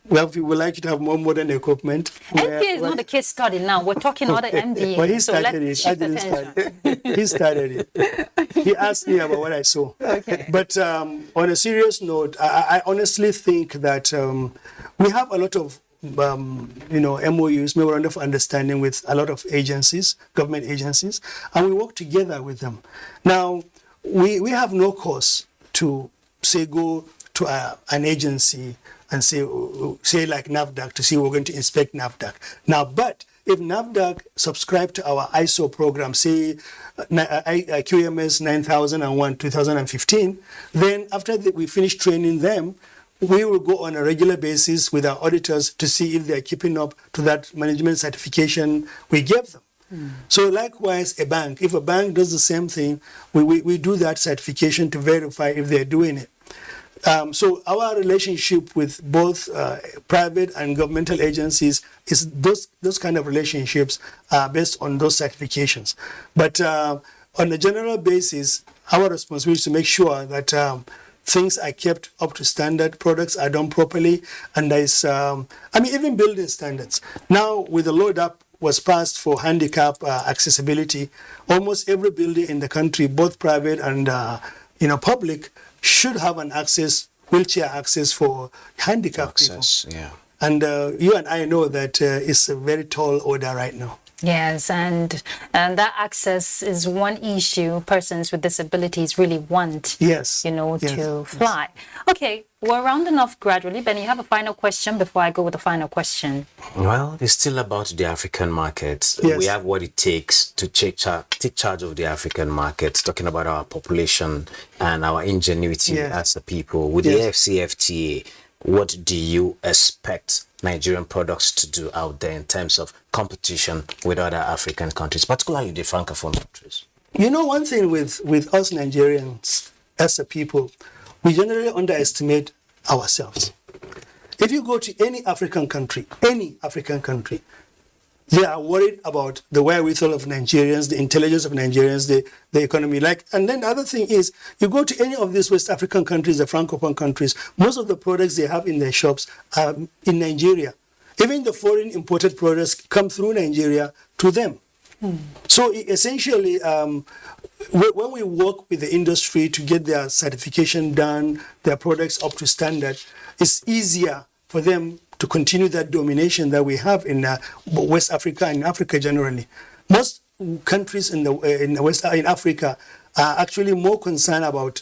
We would like you to have more modern equipment. NTA is not a case study now. We're talking other MDA. Well, he so started let's it. I shift didn't attention. start it. He started it. He asked me about what I saw. Okay. But on a serious note, I honestly think that we have a lot of MOUs, memorandum of understanding, with a lot of agencies, government agencies, and we work together with them. Now, we have no cause to go to an agency and say like NAFDAC to see we're going to inspect NAFDAC. Now, but if NAFDAC subscribe to our ISO program, say QMS 9001 2015, then after we finish training them, we will go on a regular basis with our auditors to see if they are keeping up to that management certification we gave them. So likewise, a bank, if a bank does the same thing, we do that certification to verify if they're doing it. So our relationship with both private and governmental agencies is those kind of relationships are based on those certifications. But on a general basis, our responsibility is to make sure that things are kept up to standard, products are done properly, and there is, even building standards. Now, with the load up was passed for handicap accessibility, almost every building in the country, both private and public, should have an wheelchair access for handicapped people. Yeah. And you and I know that it's a very tall order right now. Yes, and that access is one issue persons with disabilities really want, yes. to fly. Okay, we're rounding off gradually. Ben, you have a final question before I go with the final question? Well, it's still about the African market. Yes. We have what it takes to take charge of the African market, talking about our population and our ingenuity as a people. With the AFCFTA, what do you expect Nigerian products to do out there in terms of competition with other African countries, particularly the Francophone countries? One thing with us Nigerians as a people, we generally underestimate ourselves. If you go to any African country, they are worried about the wherewithal of Nigerians, the intelligence of Nigerians, the economy. And then the other thing is, you go to any of these West African countries, the Francophone countries, most of the products they have in their shops are in Nigeria. Even the foreign imported products come through Nigeria to them. So essentially, when we work with the industry to get their certification done, their products up to standard, it's easier for them to continue that domination that we have in West Africa and Africa generally. Most countries in Africa are actually more concerned about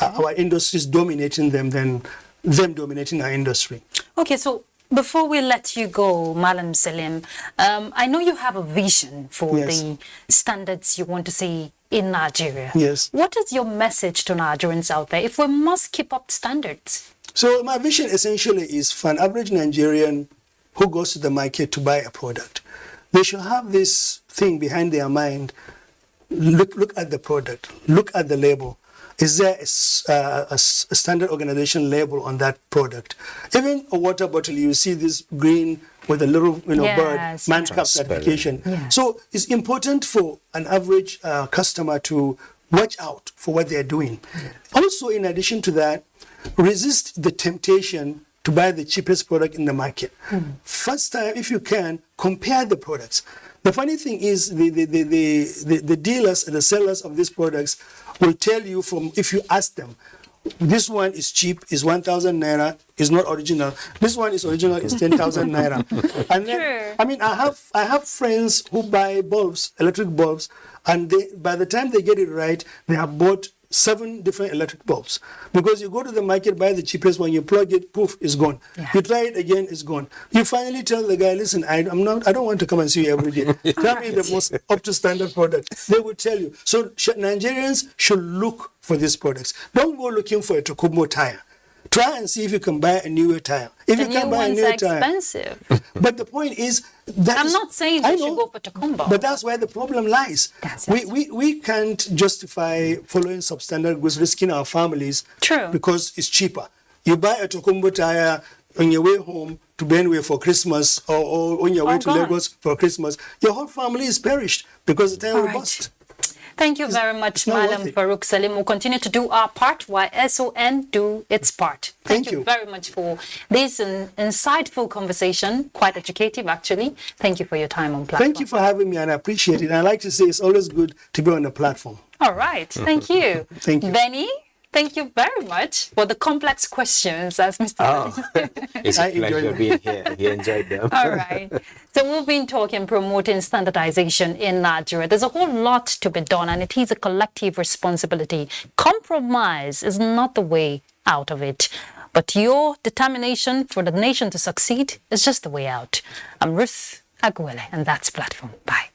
our industries dominating them than them dominating our industry. Okay, so before we let you go, Malam Salim, I know you have a vision for the standards you want to see in Nigeria. Yes. What is your message to Nigerians out there if we must keep up standards? So my vision essentially is for an average Nigerian who goes to the market to buy a product, they should have this thing behind their mind. Look at the product, look at the label. Is there a standard organization label on that product? Even a water bottle, you see this green with a little bird, man-cap certification. Yes. So it's important for an average customer to watch out for what they're doing. Also, in addition to that, resist the temptation to buy the cheapest product in the market. First time, if you can, compare the products. The funny thing is the dealers and the sellers of these products will tell you if you ask them, this one is cheap, is 1,000 naira, is not original. This one is original, is 10,000 naira. And then, I have friends who buy bulbs, electric bulbs, and by the time they get it right, they have bought 7 different electric bulbs, because you go to the market, buy the cheapest one, you plug it, poof, it's gone. You try it again, it's gone. You finally tell the guy, listen, I don't want to come and see you every day. Tell me the most up to standard product. They will tell you. So Nigerians should look for these products. Don't go looking for a Tokumo tire. Try and see if you can buy a newer tire. If you can buy a newer tire, expensive. But the point is, I'm not saying you should go for Tokumbo. But that's where the problem lies. We can't justify following substandard goods, risking our families. True. Because it's cheaper. You buy a Tokumbo tire on your way home to Benue for Christmas, or on your way to Lagos for Christmas. Your whole family is perished because the tire will bust. Thank you very much, Malam Farouk Salim. We'll continue to do our part while SON do its part. Thank you very much for this insightful conversation, quite educative actually. Thank you for your time on platform. Thank you for having me, and I appreciate it. And I like to say it's always good to be on the platform. All right, thank you. Thank you. Benny, thank you very much for the complex questions, as Mr. It's a pleasure being here. He enjoyed them. All right. So we've been talking promoting standardization in Nigeria. There's a whole lot to be done, and it is a collective responsibility. Compromise is not the way out of it, but your determination for the nation to succeed is just the way out. I'm Ruth Aguele, and that's Platform. Bye.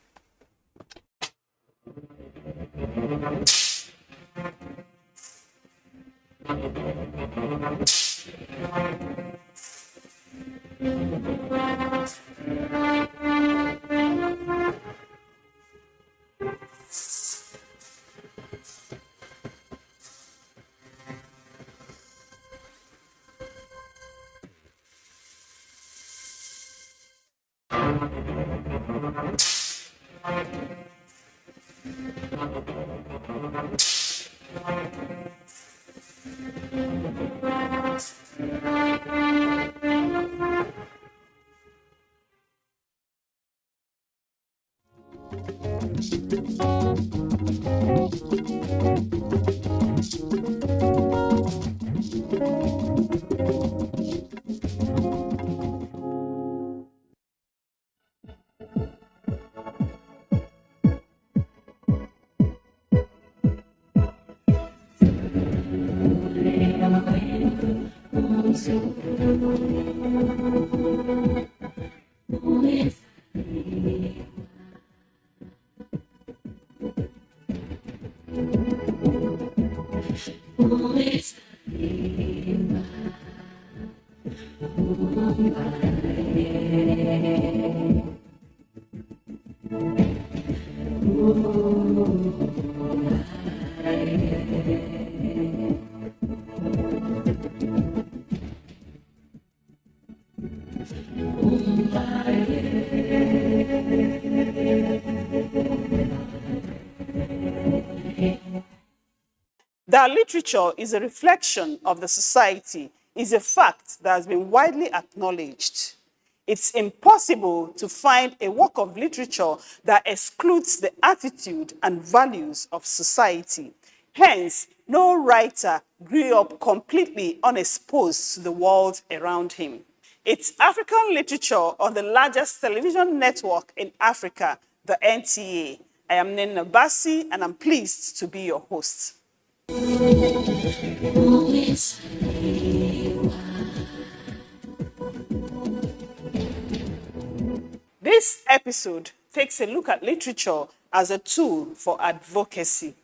That literature is a reflection of the society is a fact that has been widely acknowledged. It's impossible to find a work of literature that excludes the attitude and values of society. Hence, no writer grew up completely unexposed to the world around him. It's African literature on the largest television network in Africa, the NTA. I am Nena Bassi, and I'm pleased to be your host. This episode takes a look at literature as a tool for advocacy.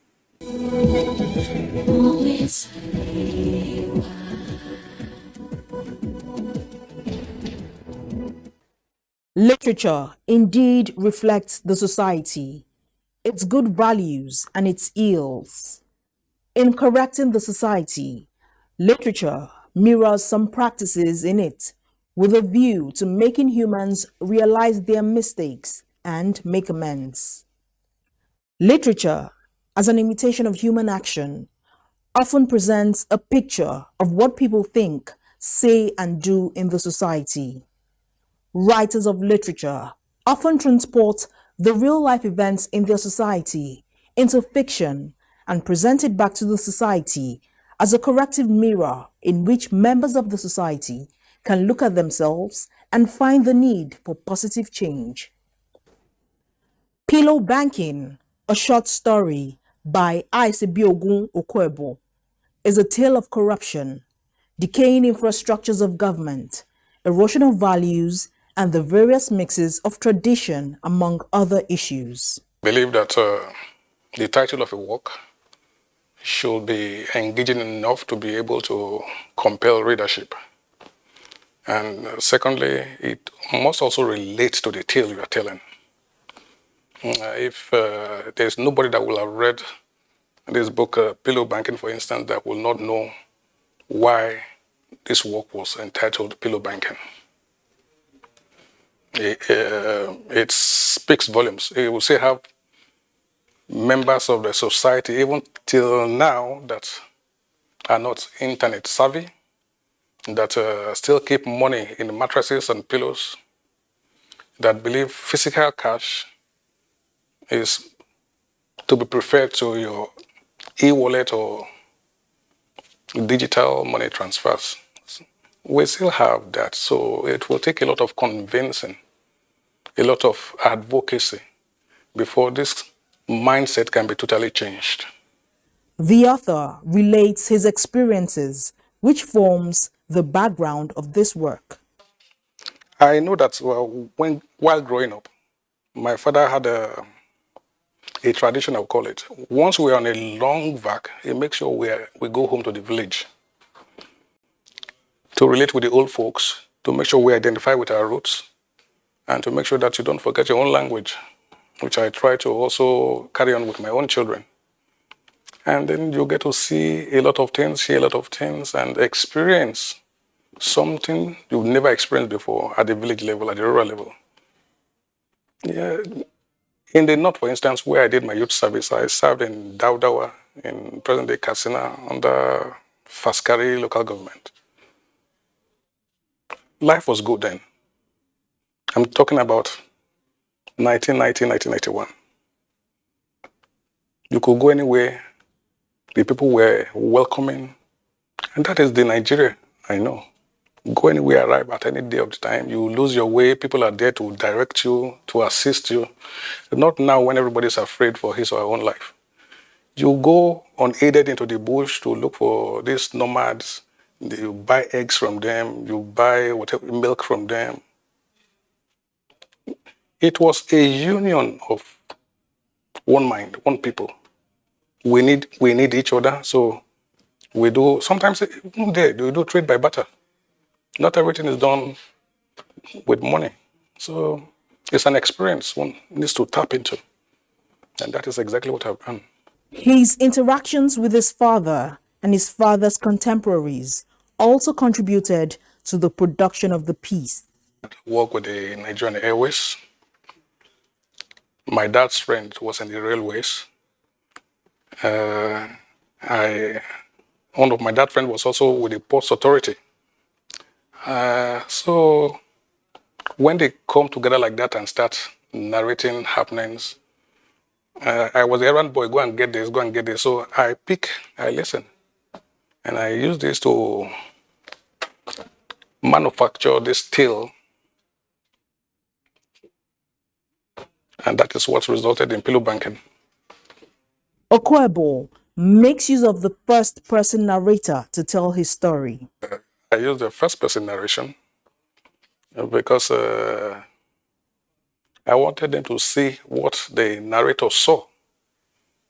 Literature indeed reflects the society, its good values and its ills. In correcting the society, literature mirrors some practices in it with a view to making humans realize their mistakes and make amends. Literature, as an imitation of human action, often presents a picture of what people think, say, and do in the society. Writers of literature often transport the real-life events in their society into fiction and present it back to the society as a corrective mirror in which members of the society can look at themselves and find the need for positive change. Pillow Banking, a short story by Aisebiogun Okwebo, is a tale of corruption, decaying infrastructures of government, erosion of values, and the various mixes of tradition, among other issues. I believe that the title of a work should be engaging enough to be able to compel readership. And secondly, it must also relate to the tale you are telling. If there's nobody that will have read this book, Pillow Banking, for instance, that will not know why this work was entitled Pillow Banking. It speaks volumes. It will say have members of the society, even till now, that are not internet savvy, that still keep money in mattresses and pillows, that believe physical cash is to be preferred to your e-wallet or digital money transfers. We still have that, so it will take a lot of convincing, a lot of advocacy before this mindset can be totally changed. The author relates his experiences, which forms the background of this work. I know that while growing up, my father had a tradition, I'll call it. Once we're on a long vac, he makes sure we go home to the village to relate with the old folks, to make sure we identify with our roots, and to make sure that you don't forget your own language, which I try to also carry on with my own children. And then you get to see a lot of things, hear a lot of things, and experience something you've never experienced before at the village level, at the rural level. Yeah, in the north, for instance, where I did my youth service, I served in Daudawa, in present-day Katsina, under Faskari local government. Life was good then. I'm talking about 1990, 1991. You could go anywhere. The people were welcoming. And that is the Nigeria I know. Go anywhere, arrive at any day of the time. You lose your way. People are there to direct you, to assist you. Not now when everybody's afraid for his or her own life. You go unaided into the bush to look for these nomads. You buy eggs from them. You buy whatever milk from them. It was a union of one mind, one people. We need each other. So we do, sometimes we do trade by barter. Not everything is done with money. So it's an experience one needs to tap into. And that is exactly what I've done. His interactions with his father and his father's contemporaries also contributed to the production of the piece. Work with the Nigerian Airways. My dad's friend was in the railways. One of my dad's friends was also with the Ports Authority. So when they come together like that and start narrating happenings, I was the errand boy, go and get this, go and get this. So I listen. And I use this to manufacture this tale. And that is what resulted in pillow banking. Okwebo makes use of the first-person narrator to tell his story. I use the first-person narration because I wanted them to see what the narrator saw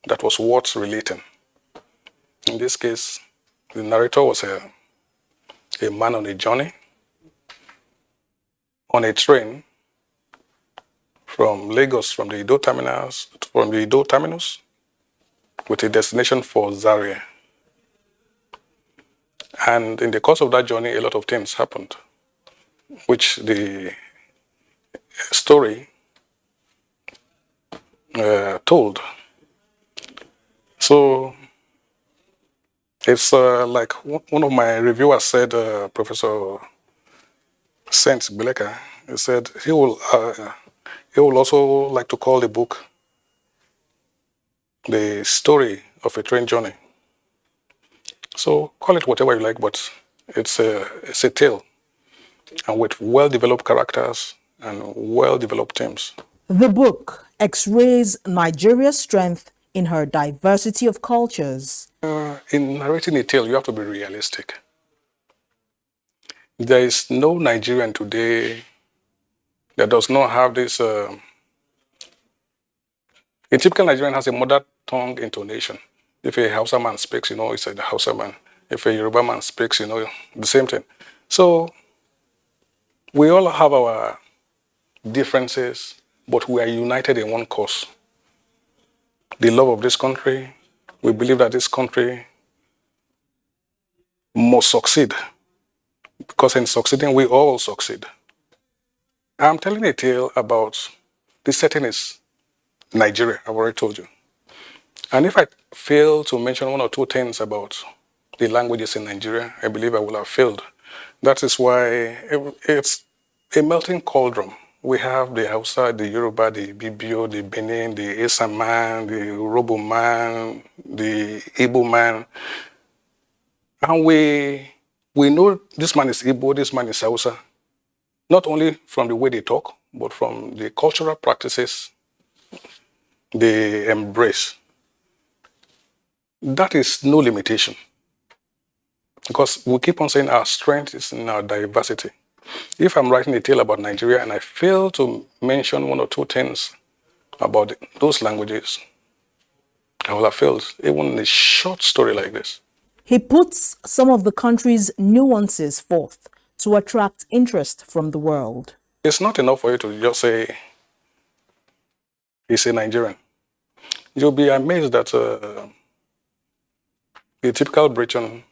that was worth relating. In this case, the narrator was a man on a journey, on a train from Lagos, from the Ido terminus, with a destination for Zaria. And in the course of that journey, a lot of things happened, which the story told. So it's like one of my reviewers said, Professor Saint Bileka, he said he will also like to call the book The Story of a Train Journey. So call it whatever you like, but it's a tale, and with well-developed characters and well-developed themes. The book x-rays Nigeria's strength in her diversity of cultures. In narrating a tale, you have to be realistic. There is no Nigerian today that does not have this. A typical Nigerian has a mother tongue intonation. If a Hausa man speaks, it's a Hausa man. If a Yoruba man speaks, the same thing. So we all have our differences, but we are united in one cause. The love of this country. We believe that this country must succeed, because in succeeding, we all succeed. I'm telling a tale about the setting is Nigeria, I've already told you. And if I fail to mention one or two things about the languages in Nigeria, I believe I will have failed. That is why it's a melting cauldron. We have the Hausa, the Yoruba, the Bibio, the Benin, the Esa man, the Robo man, the Igbo man. And we know this man is Igbo, this man is Hausa, not only from the way they talk, but from the cultural practices they embrace. That is no limitation, because we keep on saying our strength is in our diversity. If I'm writing a tale about Nigeria and I fail to mention one or two things about those languages, I will have failed, even in a short story like this. He puts some of the country's nuances forth to attract interest from the world. It's not enough for you to just say, he's a Nigerian. You'll be amazed that the typical Briton,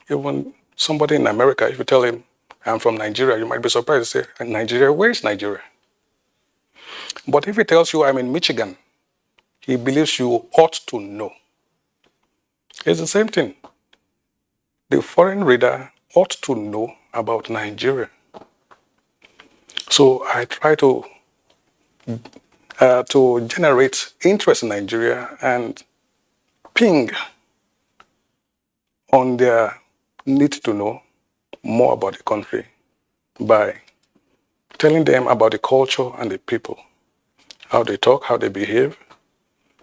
even somebody in America, if you tell him, I'm from Nigeria, you might be surprised to say, Nigeria, where is Nigeria? But if he tells you I'm in Michigan, he believes you ought to know. It's the same thing. The foreign reader ought to know about Nigeria. So I try to generate interest in Nigeria and ping on their need to know more about the country by telling them about the culture and the people, how they talk, how they behave,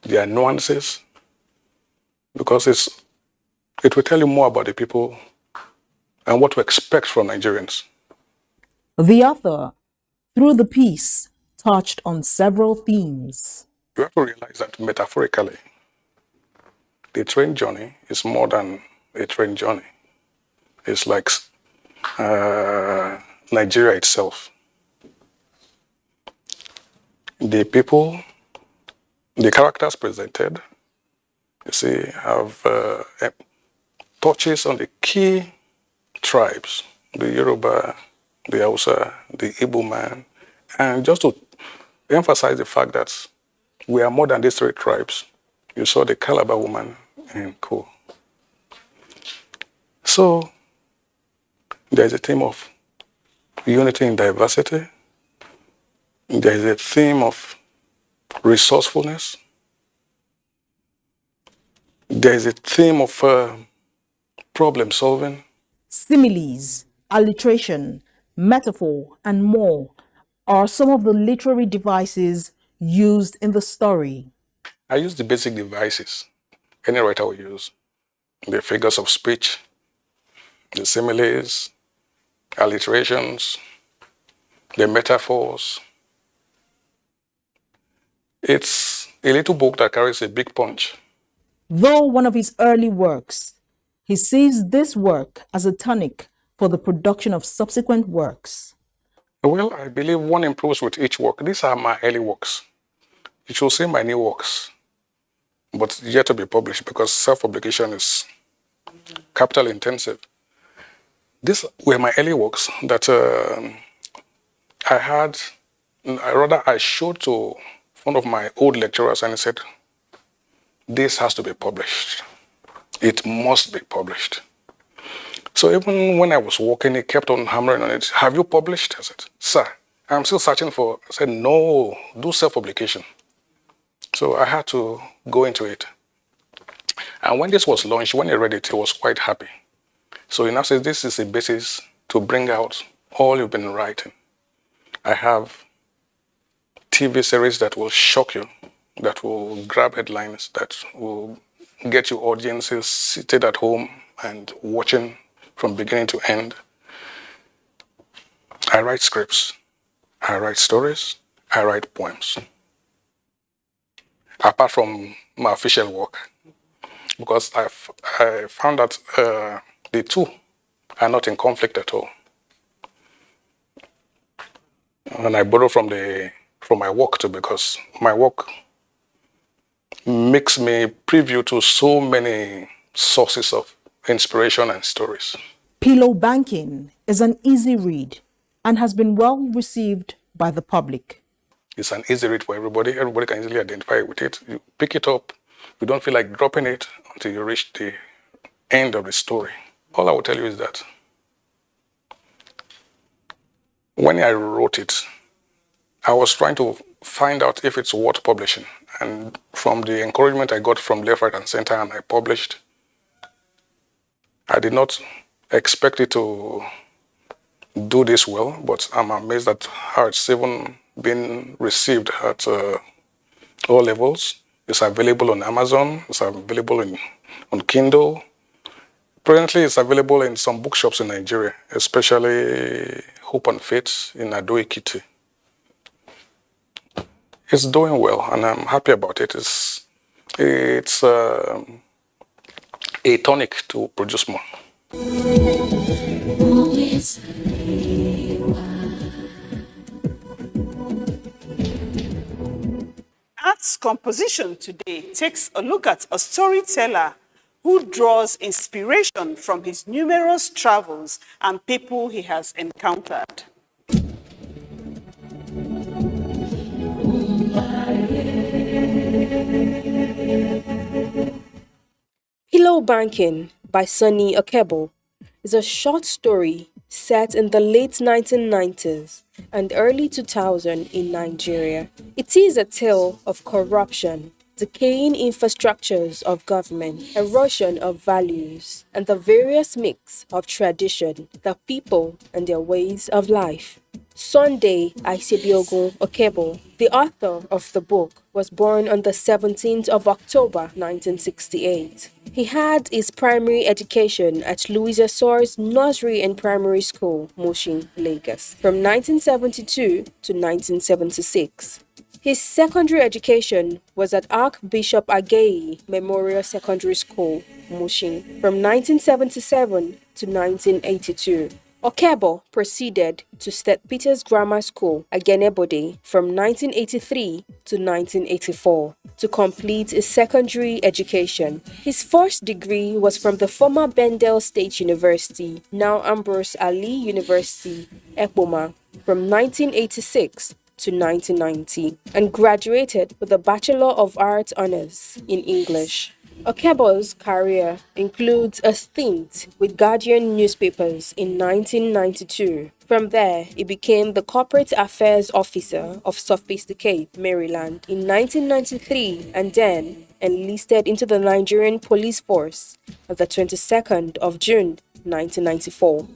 their nuances, because it will tell you more about the people and what to expect from Nigerians. The author, through the piece, touched on several themes. You have to realize that metaphorically, the train journey is more than a train journey. It's like Nigeria itself. The people, the characters presented, you see, have touches on the key tribes, the Yoruba, the Hausa, the Igbo man, and just to emphasize the fact that we are more than these three tribes. You saw the Calabar woman and co. So there's a theme of unity in diversity. There's a theme of resourcefulness. There's a theme of problem solving. Similes, alliteration, metaphor, and more are some of the literary devices used in the story. I use the basic devices any writer will use. The figures of speech, the similes, alliterations, the metaphors. It's a little book that carries a big punch. Though one of his early works, he sees this work as a tonic for the production of subsequent works. Well, I believe one improves with each work. These are my early works. You should see my new works, but yet to be published because self-publication is capital intensive. These were my early works that I showed to one of my old lecturers and he said, this has to be published. It must be published. So even when I was working, he kept on hammering on it. Have you published? I said, sir, I'm still searching for. I said, no, do self-publication. So I had to go into it. And when this was launched, when he read it, he was quite happy. So he now says, this is a basis to bring out all you've been writing. I have TV series that will shock you, that will grab headlines, that will get you audiences seated at home and watching from beginning to end. I write scripts, I write stories, I write poems. Apart from my official work, because I found that the two are not in conflict at all. And I borrow from my work too, because my work makes me preview to so many sources of inspiration and stories. Pillow Banking is an easy read and has been well received by the public. It's an easy read for everybody. Everybody can easily identify with it. You pick it up. You don't feel like dropping it until you reach the end of the story. All I will tell you is that when I wrote it, I was trying to find out if it's worth publishing. And from the encouragement I got from left, right, and center, and I published, I did not expect it to do this well, but I'm amazed at how it's even been received at all levels. It's available on Amazon, it's available on Kindle. Presently, it's available in some bookshops in Nigeria, especially Hope and Faith in Ado Ekiti. It's doing well, and I'm happy about it. It's a tonic to produce more. Arts Composition today takes a look at a storyteller who draws inspiration from his numerous travels and people he has encountered. Pillow Banking by Sonny Okebo is a short story set in the late 1990s and early 2000 in Nigeria. It is a tale of corruption, decaying infrastructures of government, erosion of values, and the various mix of tradition, the people, and their ways of life. Sunday Aisebiogun Okebo, the author of the book, was born on the 17th of October 1968. He had his primary education at Louisa Soares Nursery and Primary School, Mushin, Lagos, from 1972 to 1976. His secondary education was at Archbishop Ageyi Memorial Secondary School, Mushin, from 1977 to 1982. Okebo proceeded to St. Peter's Grammar School, Agenebode, from 1983 to 1984 to complete his secondary education. His first degree was from the former Bendel State University, now Ambrose Ali University, Ekpoma, from 1986 to 1990, and graduated with a Bachelor of Arts Honours in English. Okebo's career includes a stint with Guardian newspapers in 1992. From there, he became the Corporate Affairs Officer of Sophisticate, Maryland in 1993 and then enlisted into the Nigerian Police Force on the 22nd of June 1994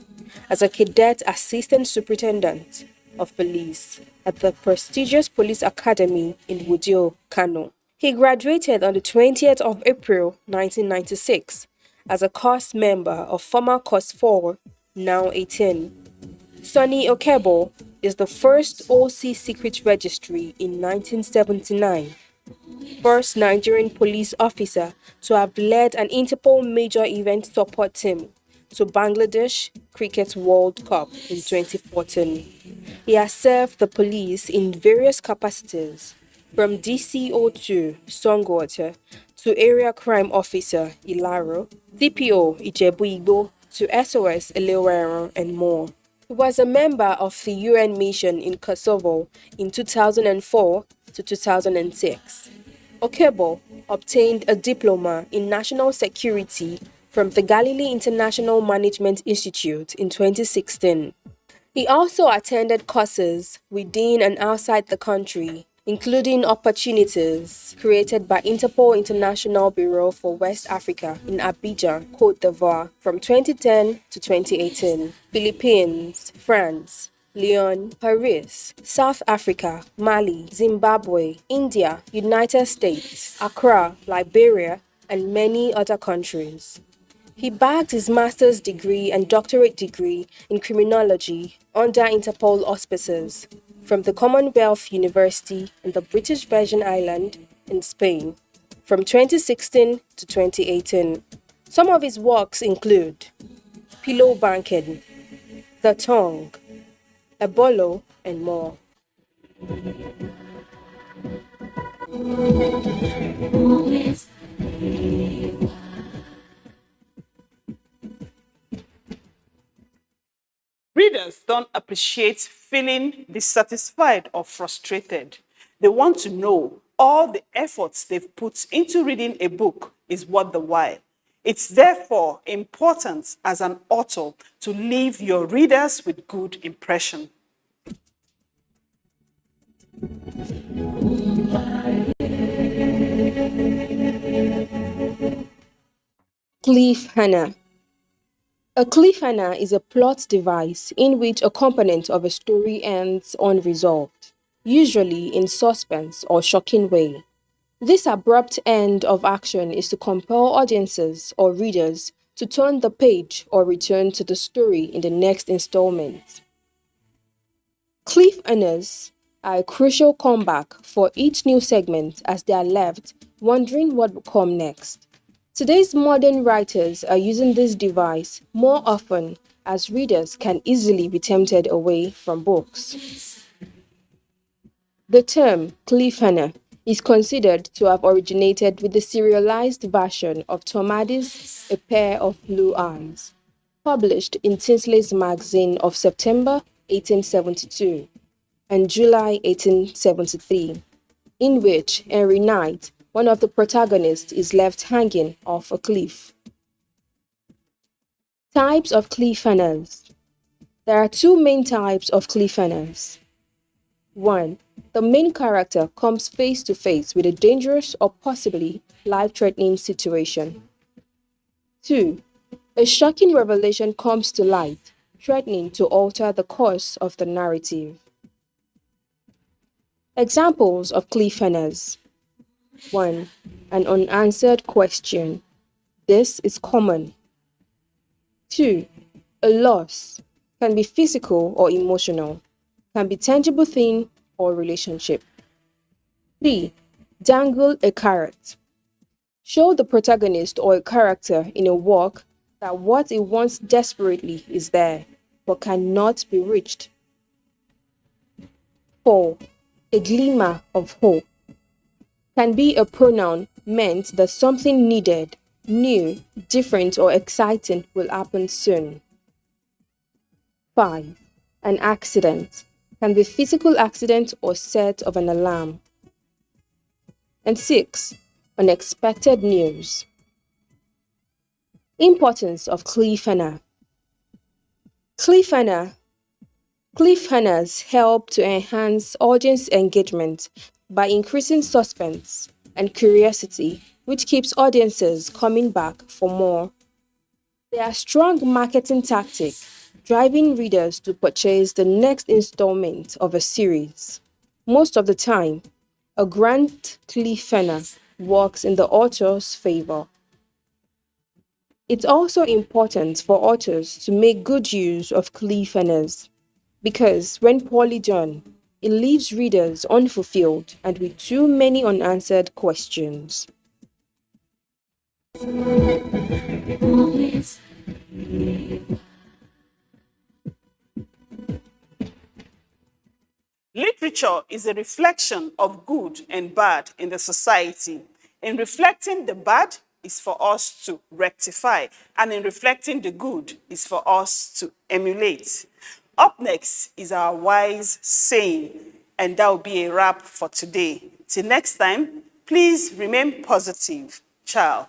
as a cadet assistant superintendent of police at the prestigious Police Academy in Wudil, Kano. He graduated on the 20th of April 1996 as a course member of former Course 4, now 18. Sonny Okebo is the first OC Secret Registry in 1979, first Nigerian police officer to have led an Interpol major event support team to Bangladesh Cricket World Cup in 2014. He has served the police in various capacities, from DCO2 Songwater to Area Crime Officer Ilaro, DPO Ijebu Igbo to SOS Elewero and more. He was a member of the UN mission in Kosovo in 2004 to 2006. Okebo obtained a diploma in national security from the Galilee International Management Institute in 2016. He also attended courses within and outside the country, including opportunities created by Interpol International Bureau for West Africa in Abuja, Côte d'Ivoire, from 2010 to 2018, Philippines, France, Lyon, Paris, South Africa, Mali, Zimbabwe, India, United States, Accra, Liberia, and many other countries. He bagged his master's degree and doctorate degree in criminology under Interpol auspices from the Commonwealth University in the British Virgin Islands in Spain from 2016 to 2018. Some of his works include Pillow Banking, The Tongue, Ebolo, and more. Readers don't appreciate feeling dissatisfied or frustrated. They want to know all the efforts they've put into reading a book is worth the while. It's therefore important as an author to leave your readers with good impression. Cliffhanger. A cliffhanger is a plot device in which a component of a story ends unresolved, usually in suspense or shocking way. This abrupt end of action is to compel audiences or readers to turn the page or return to the story in the next installment. Cliffhangers are a crucial comeback for each new segment as they are left wondering what will come next. Today's modern writers are using this device more often as readers can easily be tempted away from books. The term cliffhanger is considered to have originated with the serialized version of Tom Hardy's A Pair of Blue Eyes, published in Tinsley's magazine of September 1872 and July 1873, in which Henry Knight, one of the protagonists, is left hanging off a cliff. Types of cliffhangers. There are two main types of cliffhangers. 1. The main character comes face to face with a dangerous or possibly life-threatening situation. 2. A shocking revelation comes to light, threatening to alter the course of the narrative. Examples of cliffhangers. 1. An unanswered question. This is common. 2. A loss. Can be physical or emotional. Can be tangible thing or relationship. 3. Dangle a carrot. Show the protagonist or a character in a work that what it wants desperately is there, but cannot be reached. 4. A glimmer of hope. Can be a pronoun meant that something needed, new, different, or exciting will happen soon. 5. An accident. Can be physical accident or set of an alarm. And 6. Unexpected news. Importance of cliffhanger. Cliffhangers help to enhance audience engagement by increasing suspense and curiosity, which keeps audiences coming back for more. They are a strong marketing tactic, driving readers to purchase the next installment of a series. Most of the time, a grand cliffhanger works in the author's favor. It's also important for authors to make good use of cliffhangers because when poorly done, it leaves readers unfulfilled and with too many unanswered questions. Literature is a reflection of good and bad in the society. In reflecting the bad is for us to rectify, and in reflecting the good is for us to emulate. Up next is our wise saying, and that will be a wrap for today. Till next time, please remain positive. Ciao.